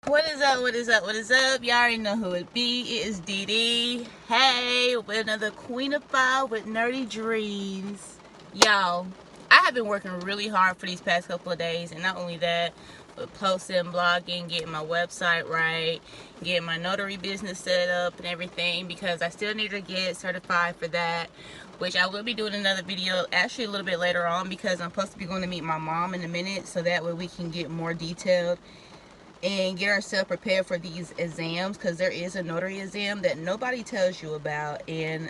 What is up? What is up? What is up? Y'all already know who it be. It is Dee Dee. Hey, with another Queen of Five with Nerdy Dreams. Y'all, I have been working really hard for these past couple of days, and not only that, but posting, blogging, getting my website right, getting my notary business set up and everything, because I still need to get certified for that, which I will be doing another video actually a little bit later on, because I'm supposed to be going to meet my mom in a minute, so that way we can get more detailed and get ourselves prepared for these exams, because there is a notary exam that nobody tells you about, and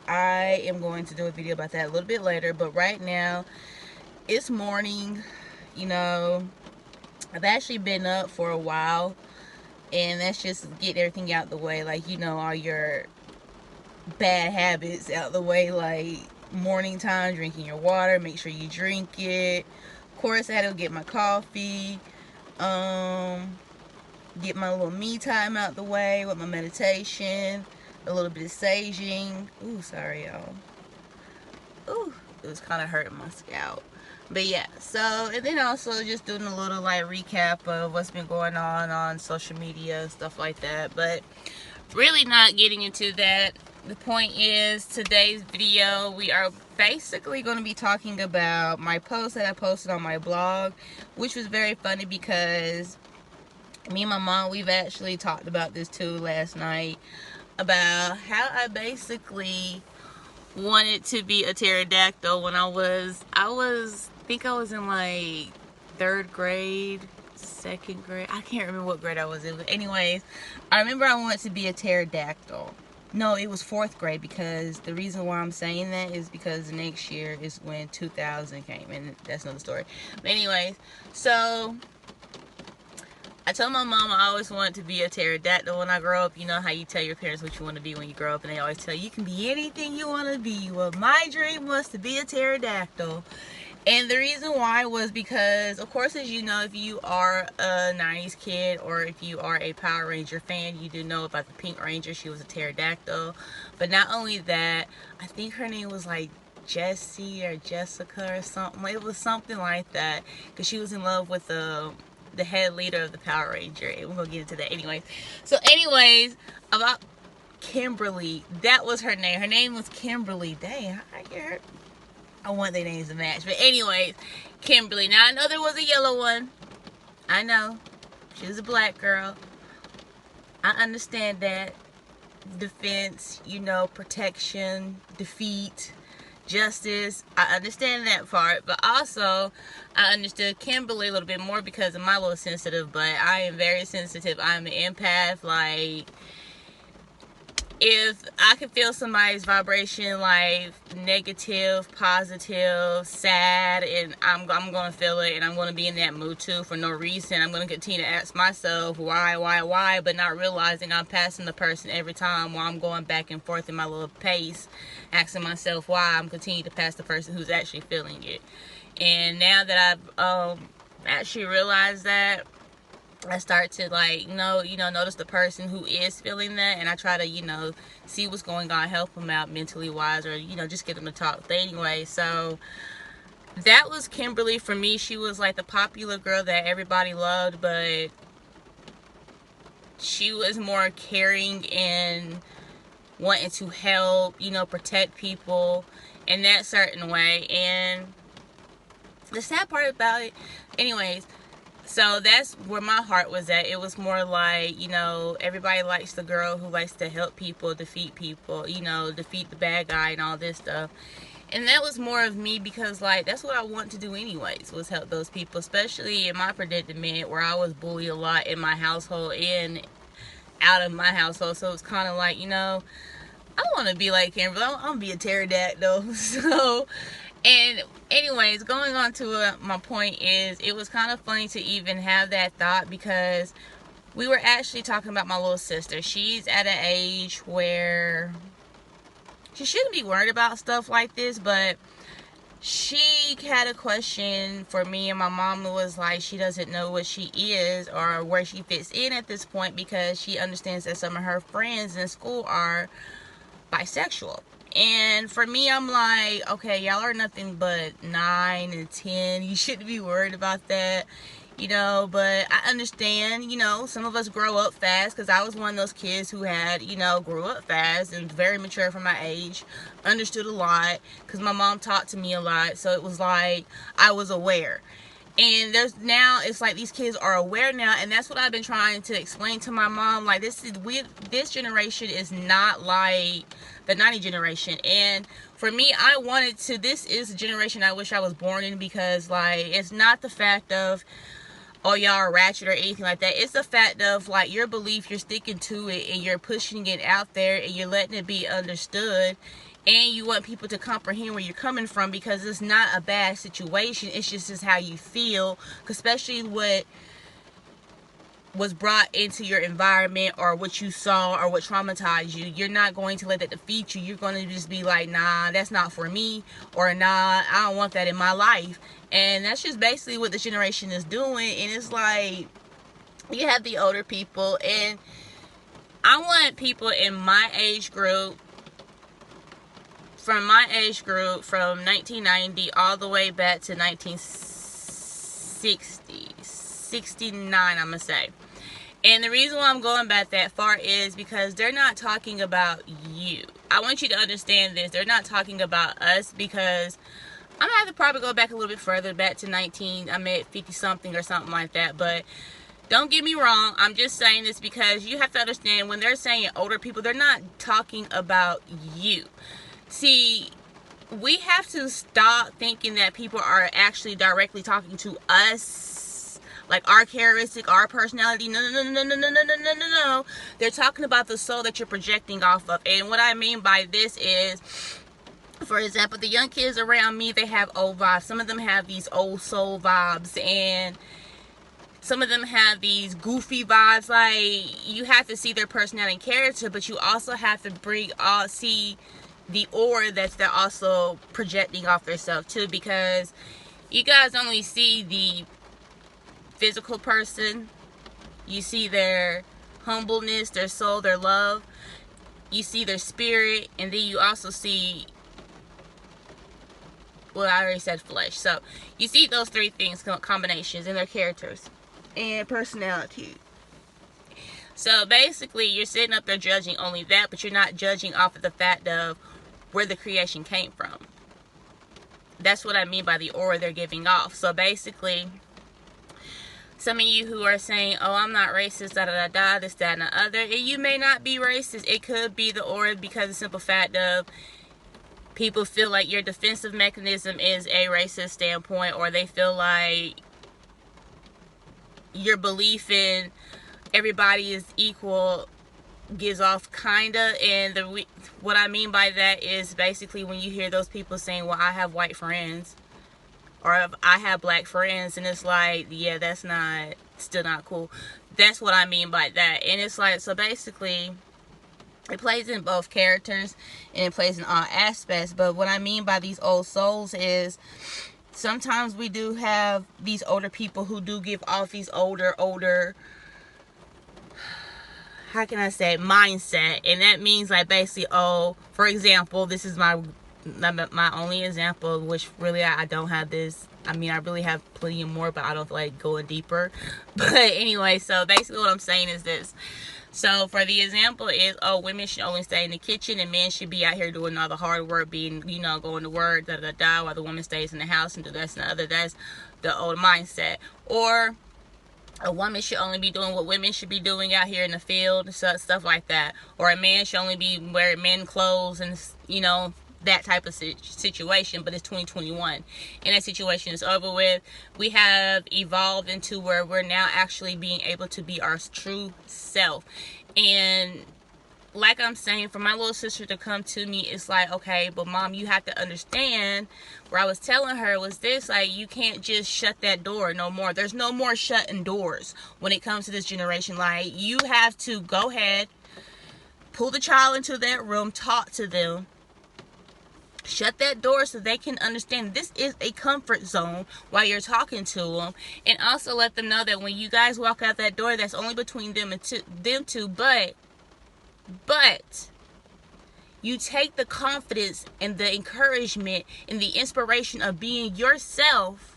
I am going to do a video about that a little bit later. But right now it's morning. I've actually been up for a while, and that's just getting everything out the way, like all your bad habits out the way, like morning time, drinking your water, make sure you drink it. Of course, I had to get my coffee, get my little me time out the way with my meditation, a little bit of saging. Ooh, sorry, y'all. Ooh, it was kind of hurting my scalp. But yeah, so, and then also just doing a little like recap of what's been going on social media, stuff like that. But really not getting into that. The point is, today's video, we are basically going to be talking about my post that I posted on my blog, which was very funny because me and my mom, we've actually talked about this too last night, about how I basically wanted to be a pterodactyl when I think I was in like 3rd grade, 2nd grade. I can't remember what grade I was in, but anyways, I remember I wanted to be a pterodactyl. No, it was 4th grade, because the reason why I'm saying that is because next year is when 2000 came, and that's another story. But anyways, so I told my mom I always wanted to be a pterodactyl when I grow up. You know how you tell your parents what you want to be when you grow up, and they always tell you can be anything you want to be. Well, my dream was to be a pterodactyl. And the reason why was because, of course, as you know, if you are a 90s kid or if you are a Power Ranger fan, you do know about the Pink Ranger. She was a pterodactyl. But not only that, I think her name was like Jessie or Jessica or something. It was something like that, because she was in love with the head leader of the Power Ranger, and we're gonna get into that anyways. So anyways, about Kimberly, that was her name. Her name was Kimberly. Dang, I get her. I want their names to match. But anyways, Kimberly. Now, I know there was a yellow one. I know. She was a black girl. I understand that. Defense, protection, defeat, justice. I understand that part. But also, I understood Kimberly a little bit more because I'm a little sensitive. But I am very sensitive. I'm an empath. Like, if I can feel somebody's vibration, like negative, positive, sad, and I'm gonna feel it, and I'm gonna be in that mood too for no reason. I'm gonna continue to ask myself why, but not realizing I'm passing the person every time while I'm going back and forth in my little pace, asking myself why I'm continuing to pass the person who's actually feeling it. And now that I've actually realized that, I start to notice the person who is feeling that, and I try to, see what's going on, help them out mentally wise, or, just get them to talk. But anyway, so that was Kimberly for me. She was like the popular girl that everybody loved, but she was more caring and wanting to help, protect people in that certain way. And the sad part about it, anyways, so that's where my heart was at. It was more like, everybody likes the girl who likes to help people, defeat people, defeat the bad guy and all this stuff. And that was more of me, because, like, that's what I want to do anyways, was help those people, especially in my predicament where I was bullied a lot in my household and out of my household. So it's kind of like, I want to be like Kimberly. I'm going to be a pterodactyl. So, and anyways, going on to my point is, it was kind of funny to even have that thought, because we were actually talking about my little sister. She's at an age where she shouldn't be worried about stuff like this, but she had a question for me, and my mom was like, she doesn't know what she is or where she fits in at this point, because she understands that some of her friends in school are bisexual. And for me, I'm like, okay, y'all are nothing but 9 and 10. You shouldn't be worried about that. you know, but I understand, you know, some of us grow up fast, because I was one of those kids who had, you know, grew up fast and very mature for my age, understood a lot, because my mom taught to me a lot, so it was like I was aware. And there's now, it's like these kids are aware now, and that's what I've been trying to explain to my mom. Like, this generation is not like the 90 generation. And for me, I wanted to, this is a generation I wish I was born in, because like, it's not the fact of, oh, y'all are ratchet or anything like that. It's the fact of like your belief, you're sticking to it, and you're pushing it out there, and you're letting it be understood, and you want people to comprehend where you're coming from, because it's not a bad situation. It's just how you feel, especially what was brought into your environment, or what you saw, or what traumatized you. You're not going to let that defeat you. You're going to just be like, nah, that's not for me, or nah, I don't want that in my life. And that's just basically what this generation is doing. And it's like, you have the older people, and I want people in my age group, from 1990 all the way back to 1960, 69, I'm gonna say. And the reason why I'm going back that far is because they're not talking about you. I want you to understand this. They're not talking about us, because I'm gonna have to probably go back a little bit further, back to 50 something or something like that. But don't get me wrong, I'm just saying this because you have to understand, when they're saying older people, they're not talking about you. See, we have to stop thinking that people are actually directly talking to us, like our characteristic, our personality. No. They're talking about the soul that you're projecting off of. And what I mean by this is, for example, the young kids around me, they have old vibes. Some of them have these old soul vibes, and some of them have these goofy vibes. Like, you have to see their personality and character, but you also have to see the aura that they're also projecting off themselves too, because you guys only see the physical person. You see their humbleness, their soul, their love. You see their spirit, and then you also see, well, I already said flesh. So you see those three things, combinations, in their characters and personality. So basically, you're sitting up there judging only that, but you're not judging off of the fact of where the creation came from. That's what I mean by the aura they're giving off. So basically, some of you who are saying, oh, I'm not racist, this, that, and the other, and you may not be racist. It could be the aura, because of the simple fact of people feel like your defensive mechanism is a racist standpoint, or they feel like your belief in everybody is equal gives off kinda. And what I mean by that is basically when you hear those people saying, well, I have white friends, or I have black friends, and it's like, yeah, that's still not cool. That's what I mean by that. And it's like, so basically, it plays in both characters, and it plays in all aspects. But what I mean by these old souls is, sometimes we do have these older people who do give off these older, how can I say, mindset. And that means like basically, oh, for example, this is my only example, which really I don't have this. I mean, I really have plenty more, but I don't like going deeper. But anyway, so basically what I'm saying is this. So for the example is, oh, women should only stay in the kitchen, and men should be out here doing all the hard work, being, you know, going to work, while the woman stays in the house and do this and the other. That's the old mindset. Or a woman should only be doing what women should be doing out here in the field, stuff like that. Or a man should only be wearing men clothes, and, you know, that type of situation. But it's 2021, and that situation is over with. We have evolved into where we're now actually being able to be our true self. And like I'm saying, for my little sister to come to me, it's like, okay, but mom, you have to understand, where I was telling her was this, like, you can't just shut that door no more. There's no more shutting doors when it comes to this generation. Like, you have to go ahead, pull the child into that room, talk to them, shut that door so they can understand this is a comfort zone while you're talking to them. And also let them know that when you guys walk out that door, that's only between them and them two. But you take the confidence and the encouragement and the inspiration of being yourself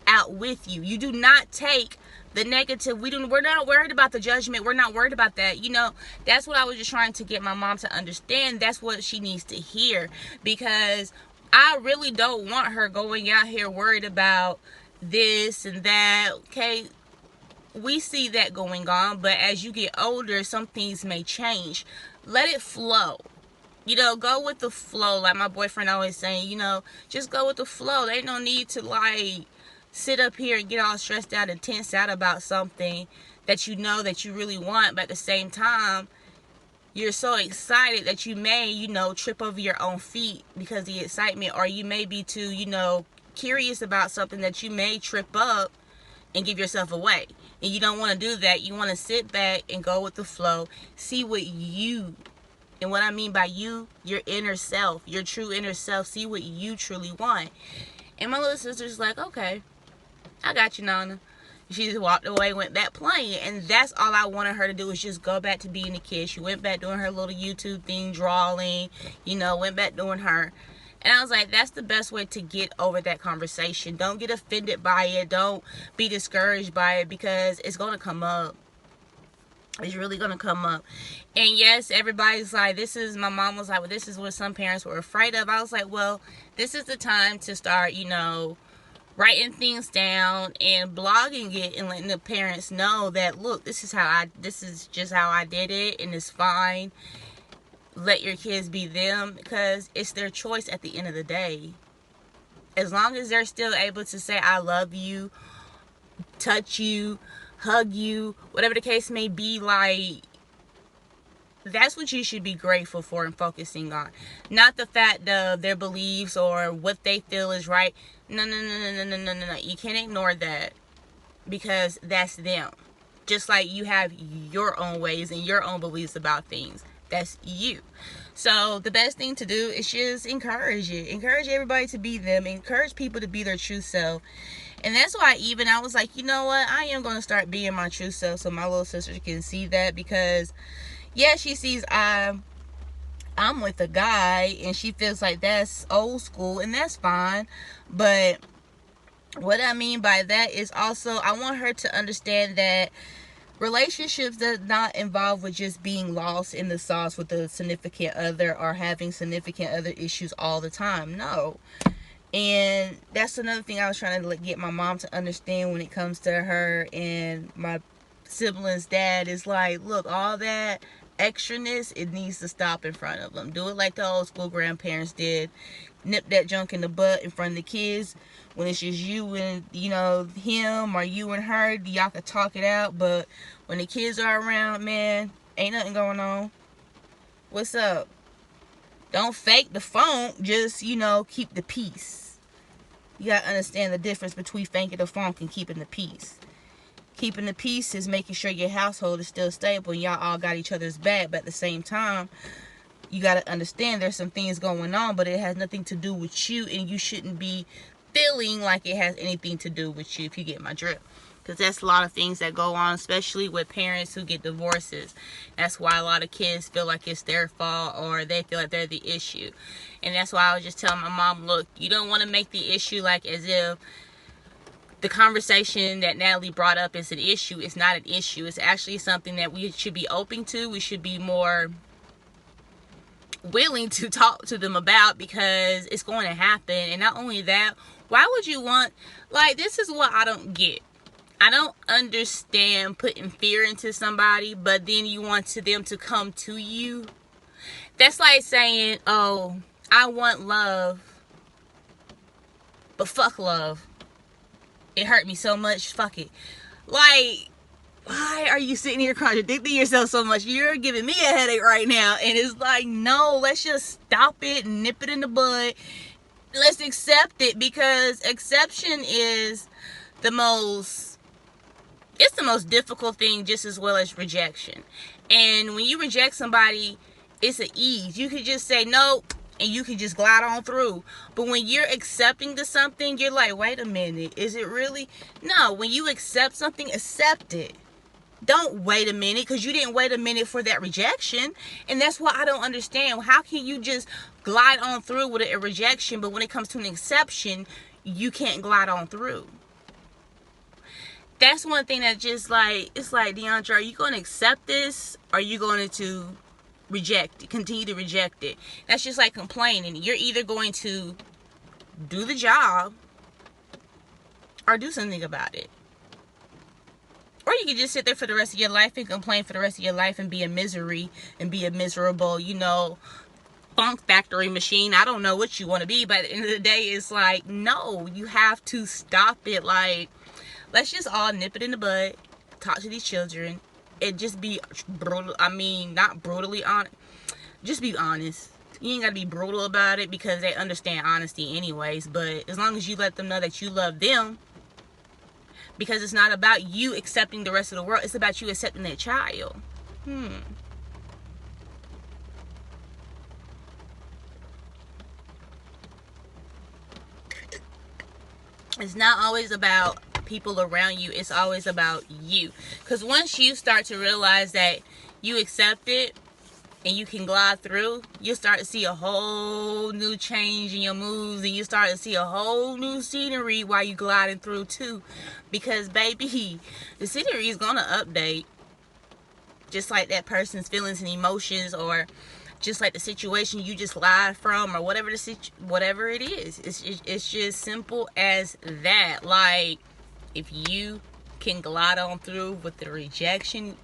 out with you. You do not take the negative. We're not worried about the judgment. We're not worried about that. You know, that's what I was just trying to get my mom to understand. That's what she needs to hear, because I really don't want her going out here worried about this and that. Okay, we see that going on, but as you get older, some things may change. Let it flow. You know, go with the flow. Like my boyfriend always saying, you know, just go with the flow. There ain't no need to like sit up here and get all stressed out and tense out about something that you know that you really want, but at the same time you're so excited that you may, you know, trip over your own feet because of the excitement, or you may be too, you know, curious about something that you may trip up and give yourself away. And you don't want to do that. You want to sit back and go with the flow. See what you, and what I mean by you, your inner self, your true inner self, see what you truly want. And my little sister's like, okay, I got you, Nana. She just walked away, went back playing. And that's all I wanted her to do, is just go back to being a kid. She went back doing her little YouTube thing, drawing, you know, went back doing her. And I was like, that's the best way to get over that conversation. Don't get offended by it. Don't be discouraged by it, because it's going to come up. It's really going to come up. And yes, everybody's like, my mom was like, well, this is what some parents were afraid of. I was like, well, this is the time to start, you know, writing things down and blogging it and letting the parents know that, look, this is just how I did it, and it's fine. Let your kids be them, because it's their choice at the end of the day. As long as they're still able to say, I love you, touch you, hug you, whatever the case may be, like, that's what you should be grateful for and focusing on. Not the fact of their beliefs or what they feel is right. No. You can't ignore that, because that's them. Just like you have your own ways and your own beliefs about things. That's you. So the best thing to do is just encourage it. Encourage everybody to be them. Encourage people to be their true self. And that's why I was like, you know what? I am going to start being my true self so my little sister can see that, because yeah, she sees I'm with a guy and she feels like that's old school, and that's fine. But what I mean by that is also, I want her to understand that relationships does not involve with just being lost in the sauce with a significant other or having significant other issues all the time. No. And that's another thing I was trying to get my mom to understand when it comes to her and my siblings' dad, is like, look, all that extraness, it needs to stop in front of them. Do it like the old school grandparents did. Nip that junk in the butt in front of the kids. When it's just you and, you know, him, or you and her, y'all can talk it out. But when the kids are around, man, ain't nothing going on. What's up? Don't fake the funk. Just, you know, keep the peace. You gotta understand the difference between faking the funk and keeping the peace. Keeping the peace is making sure your household is still stable and y'all all got each other's back. But at the same time, you got to understand there's some things going on, but it has nothing to do with you, and you shouldn't be feeling like it has anything to do with you, if you get my drift. Because that's a lot of things that go on, especially with parents who get divorces. That's why a lot of kids feel like it's their fault, or they feel like they're the issue. And that's why I was just telling my mom, look, you don't want to make the issue like as if the conversation that Natalie brought up is an issue. It's not an issue. It's actually something that we should be open to. We should be more willing to talk to them about, because it's going to happen. And not only that, why would you want, like, this is what I don't get. I don't understand putting fear into somebody, but then you want them to come to you. That's like saying, oh, I want love, but fuck love. It hurt me so much, fuck it. Like, why are you sitting here contradicting yourself so much? You're giving me a headache right now. And it's like, no, let's just stop it and nip it in the bud. Let's accept it, because acceptance is the most difficult thing, just as well as rejection. And when you reject somebody, it's an ease. You could just say no, and you can just glide on through. But when you're accepting to something, you're like, wait a minute, is it really? No, when you accept something, accept it. Don't wait a minute, because you didn't wait a minute for that rejection. And that's why I don't understand. How can you just glide on through with a rejection, but when it comes to an exception, you can't glide on through? that's one thing that just like, it's like, Diaundra, are you going to accept this? Or are you going to reject it, continue to reject it? That's just like complaining. You're either going to do the job or do something about it. Or you can just sit there for the rest of your life and complain for the rest of your life and be in misery and be a miserable, you know, funk factory machine. I don't know what you want to be, but at the end of the day, it's like, no, you have to stop it. Like, let's just all nip it in the bud, talk to these children, and just be brutal. I mean, not brutally honest, just be honest. You ain't got to be brutal about it because they understand honesty anyways, but as long as you let them know that you love them, because it's not about you accepting the rest of the world, it's about you accepting that child. It's not always about people around you, it's always about you. Because once you start to realize that you accept it and you can glide through, you start to see a whole new change in your moves, and you start to see a whole new scenery while you gliding through too. Because baby, the scenery is gonna update, just like that person's feelings and emotions, or just like the situation you just lied from, or whatever whatever it is. It's just simple as that. Like, if you can glide on through with the rejection,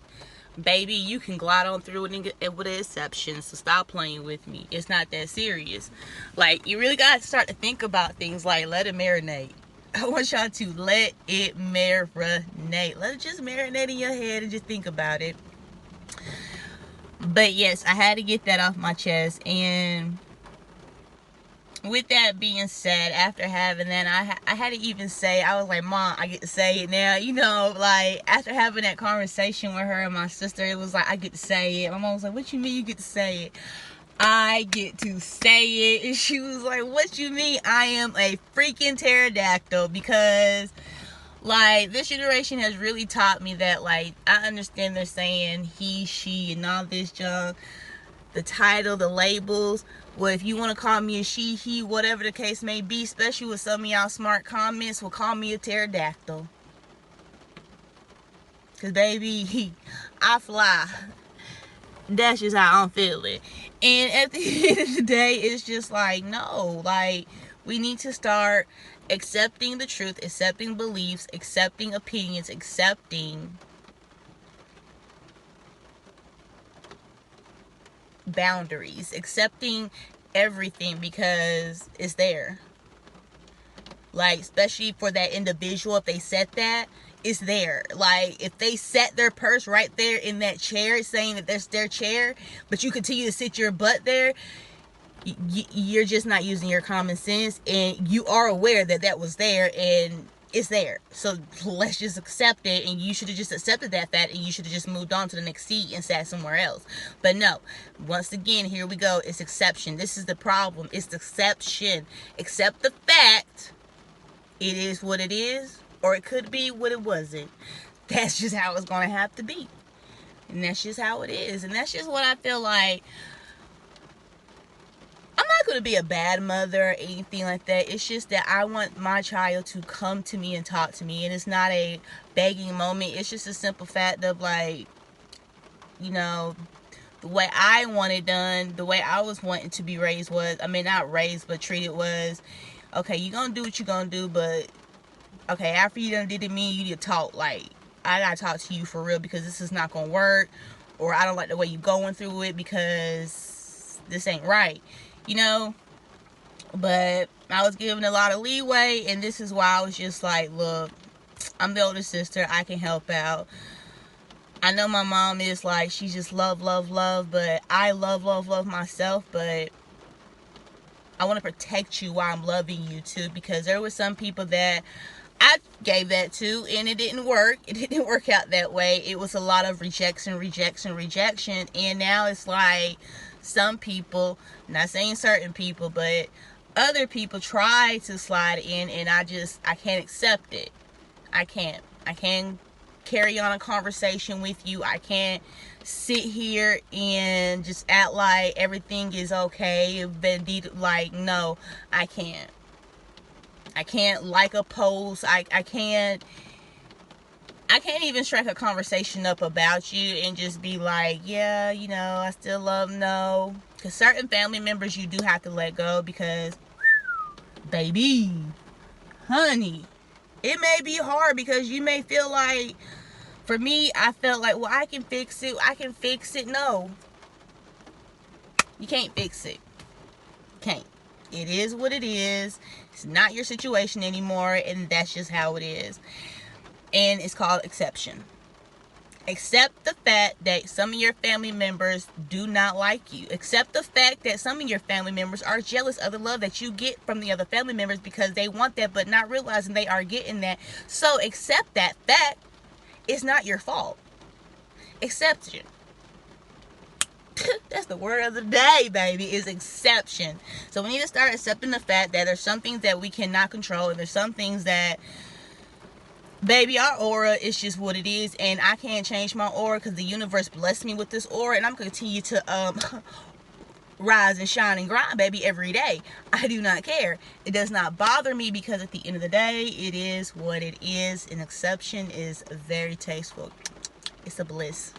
baby, you can glide on through it with an exception. So stop playing with me. It's not that serious. Like, you really got to start to think about things like, let it marinate. I want y'all to let it marinate. Let it just marinate in your head and just think about it. But yes, I had to get that off my chest. And with that being said, after having that, I had to even say, I was like, Mom, I get to say it now. You know, like, after having that conversation with her and my sister, it was like, I get to say it. My mom was like, what you mean you get to say it? I get to say it. And she was like, what you mean? I am a freaking pterodactyl. Because, like, this generation has really taught me that, like, I understand they're saying he, she, and all this junk, the title, the labels. Well, if you want to call me a she, he, whatever the case may be, especially with some of y'all smart comments, will call me a pterodactyl. Because, baby, I fly. That's just how I'm feeling. And at the end of the day, it's just like, no, like, we need to start accepting the truth, accepting beliefs, accepting opinions, accepting boundaries, accepting everything, because it's there. Like, especially for that individual, if they set that, it's there. Like, if they set their purse right there in that chair, saying that that's their chair, but you continue to sit your butt there, you're just not using your common sense, and you are aware that that was there, and it's there. So let's just accept it, and you should have just accepted that fact, and you should have just moved on to the next seat and sat somewhere else. But no, once again, here we go. It's exception. This is the problem. It's deception. Accept the fact. It is what it is, or it could be what it wasn't. That's just how it's going to have to be. And that's just how it is. And that's just what I feel like. I'm not going to be a bad mother or anything like that. It's just that I want my child to come to me and talk to me. And it's not a begging moment. It's just a simple fact of, like, you know, the way I want it done, the way I was wanting to be raised was, I mean, not raised, but treated was, okay, you're going to do what you're going to do, but, okay, after you done did it, me and you need to talk. Like, I got to talk to you for real, because this is not going to work, or I don't like the way you're going through it, because this ain't right, you know. But I was given a lot of leeway, and this is why I was just like, look, I'm the older sister, I can help out. I know my mom is like, she just love, but I love myself, but I want to protect you while I'm loving you too, because there were some people that I gave that to, and it didn't work. It didn't work out that way. It was a lot of rejection, and now it's like some people, not saying certain people, but other people try to slide in, and I can't accept it. I can't carry on a conversation with you. I can't sit here and just act like everything is okay. Like, no, I can't like a post. I can't I can't even strike a conversation up about you and just be like, yeah, you know, I still love them. No. Because certain family members you do have to let go because, baby, honey, it may be hard because you may feel like, for me, I felt like, well, I can fix it. I can fix it. No. You can't fix it. Can't. It is what it is. It's not your situation anymore, and that's just how it is. And it's called exception. Accept the fact that some of your family members do not like you. Accept the fact that some of your family members are jealous of the love that you get from the other family members because they want that, but not realizing they are getting that. So accept that fact. It's not your fault. Accept it. That's the word of the day, baby, is exception. So we need to start accepting the fact that there's some things that we cannot control, and there's some things that, baby, our aura is just what it is, and I can't change my aura because the universe blessed me with this aura, and I'm going to continue to rise and shine and grind, baby, every day. I do not care. It does not bother me because at the end of the day, it is what it is. An exception is very tasteful. It's a bliss.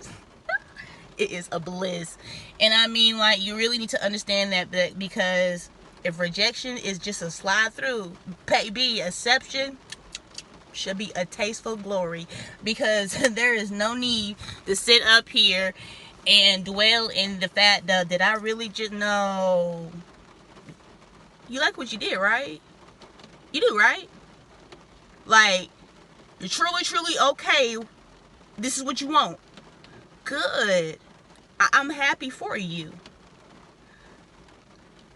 It is a bliss. And I mean, like, you really need to understand that because if rejection is just a slide through, baby, exception should be a tasteful glory, because there is no need to sit up here and dwell in the fact that I really just know. You like what you did, right? You do, right? Like, you're truly okay. This is what you want. Good. I'm happy for you.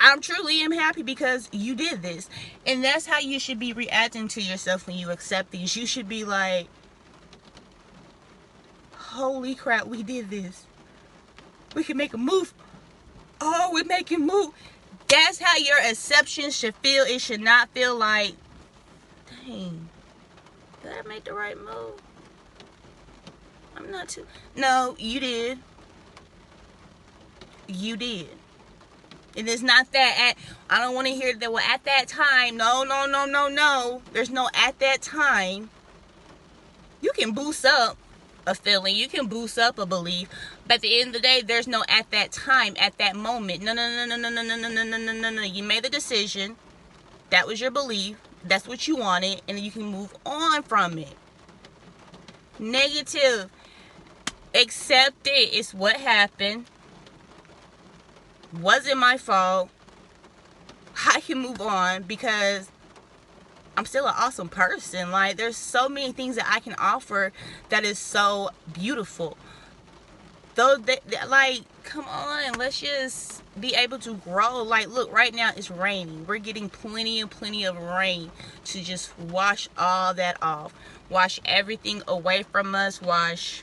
I'm truly am happy because you did this. And that's how you should be reacting to yourself when you accept these. You should be like, holy crap, we did this. We can make a move. Oh, we're making move. That's how your acceptance should feel. It should not feel like, dang, did I make the right move? I'm not too. No, you did. You did. And it's not that I don't want to hear that, well, at that time. No. There's no at that time. You can boost up a feeling. You can boost up a belief. But at the end of the day, there's no at that time, at that moment. No. You made the decision. That was your belief. That's what you wanted. And then you can move on from it. Negative. Accept it. It's what happened. Wasn't my fault. I can move on because I'm still an awesome person. Like, there's so many things that I can offer that is so beautiful. Though, like, come on, let's just be able to grow. Like, look, right now it's raining. We're getting plenty of rain to just wash all that off. Wash everything away from us. Wash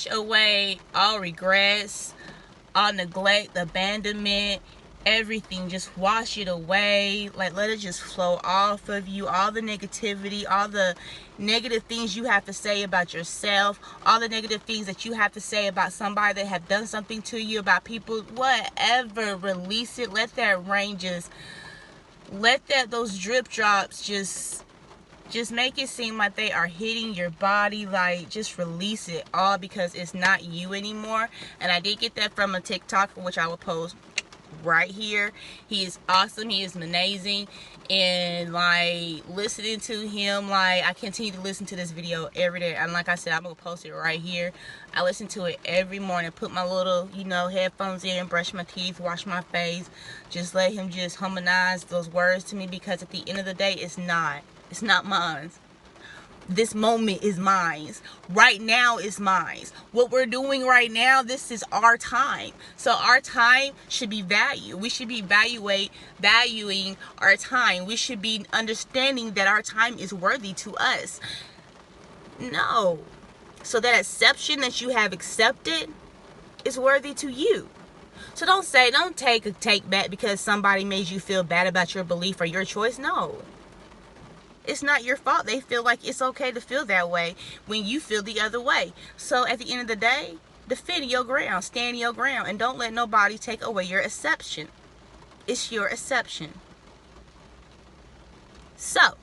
away all regrets, all neglect, abandonment, everything. Just wash it away. Like, let it just flow off of you. All the negativity, all the negative things you have to say about yourself, all the negative things that you have to say about somebody that have done something to you, about people, whatever. Release it. Let that rain just, let those drip drops just make it seem like they are hitting your body. Like, just release it all because it's not you anymore. And I did get that from a TikTok, which I will post right here. He is awesome. He is amazing. And, like, listening to him, like, I continue to listen to this video every day. And like I said, I'm going to post it right here. I listen to it every morning. Put my little, headphones in, brush my teeth, wash my face. Just let him just harmonize those words to me, because at the end of the day, it's not mine. This moment is mine. Right now is mine. What we're doing right now, this is our time. So our time should be valued. We should be valuing our time. We should be understanding that our time is worthy to us. No. So that exception that you have accepted is worthy to you. So don't take a take back because somebody made you feel bad about your belief or your choice. No. It's not your fault. They feel like it's okay to feel that way when you feel the other way. So at the end of the day, defend your ground, stand your ground, and don't let nobody take away your exception. It's your exception. So,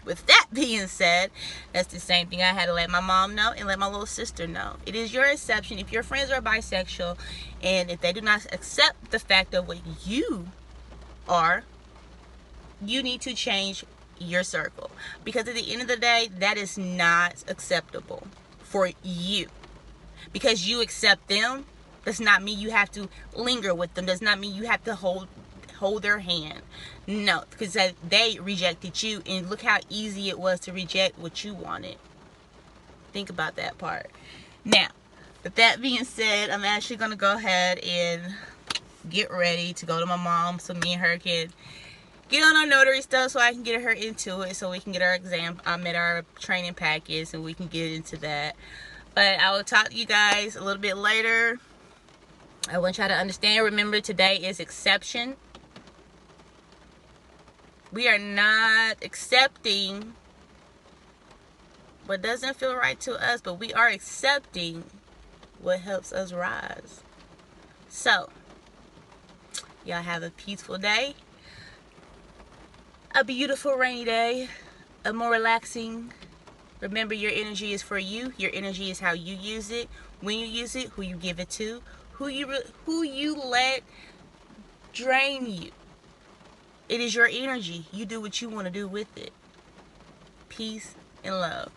with that being said, that's the same thing I had to let my mom know and let my little sister know. It is your exception. If your friends are bisexual and if they do not accept the fact of what you are, you need to change your circle. Because at the end of the day, that is not acceptable for you. Because you accept them does not mean you have to linger with them. Does not mean you have to hold their hand. No, because they rejected you, and look how easy it was to reject what you wanted. Think about that part. Now, with that being said, I'm actually going to go ahead and get ready to go to my mom so me and her can get on our notary stuff so I can get her into it, so we can get our exam, our training package, and we can get into that. But I will talk to you guys a little bit later. I want y'all to understand, remember, today is exception. We are not accepting what doesn't feel right to us, but we are accepting what helps us rise. So, y'all have a peaceful day, a beautiful rainy day, a more relaxing. Remember, your energy is for you. Your energy is how you use it, when you use it, who you give it to, who you let drain you. It is your energy. You do what you want to do with it. Peace and love.